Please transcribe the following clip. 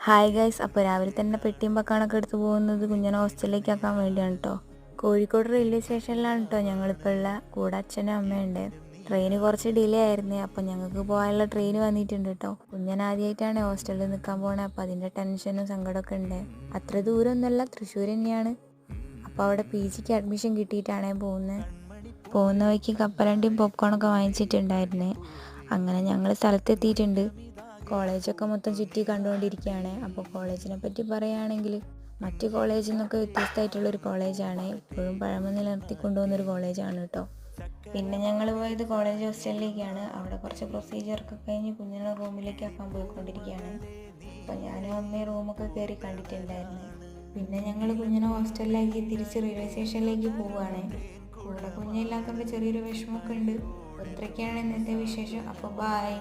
Hi guys, അപ്പോൾ രാവിലെ തന്നെ പെട്ടിയും പക്കാണൊക്കെ എടുത്ത് പോകുന്നത് കുഞ്ഞിനെ ഹോസ്റ്റലിലേക്ക് ആക്കാൻ വേണ്ടിയാണ് കേട്ടോ. കോഴിക്കോട് റെയിൽവേ സ്റ്റേഷനിലാണ് കേട്ടോ ഞങ്ങളിപ്പോൾ ഉള്ള. കൂടെ അച്ഛനും അമ്മയുണ്ട്. ട്രെയിന് കുറച്ച് ഡിലേ ആയിരുന്നേ, അപ്പോൾ ഞങ്ങൾക്ക് പോകാനുള്ള ട്രെയിൻ വന്നിട്ടുണ്ട് കേട്ടോ. കുഞ്ഞൻ ആദ്യമായിട്ടാണ് ഹോസ്റ്റലിൽ നിൽക്കാൻ പോകണേ, അപ്പോൾ അതിൻ്റെ ടെൻഷനും സങ്കടമൊക്കെ ഉണ്ട്. അത്ര ദൂരമൊന്നുമല്ല, തൃശ്ശൂർ തന്നെയാണ്. അപ്പോൾ അവിടെ PGക്ക് അഡ്മിഷൻ കിട്ടിയിട്ടാണ് പോകുന്ന വഴിക്ക് കപ്പലണ്ടിയും പോപ്കോണൊക്കെ വാങ്ങിച്ചിട്ടുണ്ടായിരുന്നേ. അങ്ങനെ ഞങ്ങൾ സ്ഥലത്തെത്തിയിട്ടുണ്ട്. കോളേജൊക്കെ മൊത്തം ചുറ്റി കണ്ടുകൊണ്ടിരിക്കുകയാണ്. അപ്പോൾ കോളേജിനെ പറ്റി പറയുകയാണെങ്കിൽ മറ്റ് കോളേജിൽ നിന്നൊക്കെ വ്യത്യസ്തമായിട്ടുള്ളൊരു കോളേജാണ്. ഇപ്പോഴും പഴമ നിലനിർത്തിക്കൊണ്ടുപോകുന്നൊരു കോളേജാണ് കേട്ടോ. പിന്നെ ഞങ്ങൾ പോയത് കോളേജ് ഹോസ്റ്റലിലേക്കാണ്. അവിടെ കുറച്ച് പ്രൊസീജിയറൊക്കെ കഴിഞ്ഞ് കുഞ്ഞിനെ റൂമിലേക്ക് ആക്കാൻ പോയിക്കൊണ്ടിരിക്കുകയാണ്. അപ്പോൾ ഞാനും അമ്മയും റൂമൊക്കെ കയറി കണ്ടിട്ടുണ്ടായിരുന്നു. പിന്നെ ഞങ്ങൾ കുഞ്ഞിനെ ഹോസ്റ്റലിലേക്ക് തിരിച്ച് റെയിൽവേ സ്റ്റേഷനിലേക്ക് പോവുകയാണ്. കൂടെ കുഞ്ഞില്ലാത്തതുകൊണ്ട് ചെറിയൊരു വിഷമമൊക്കെ ഉണ്ട്. അത്രയ്ക്കാണ് ഇന്നത്തെ വിശേഷം. അപ്പോൾ ബായ്.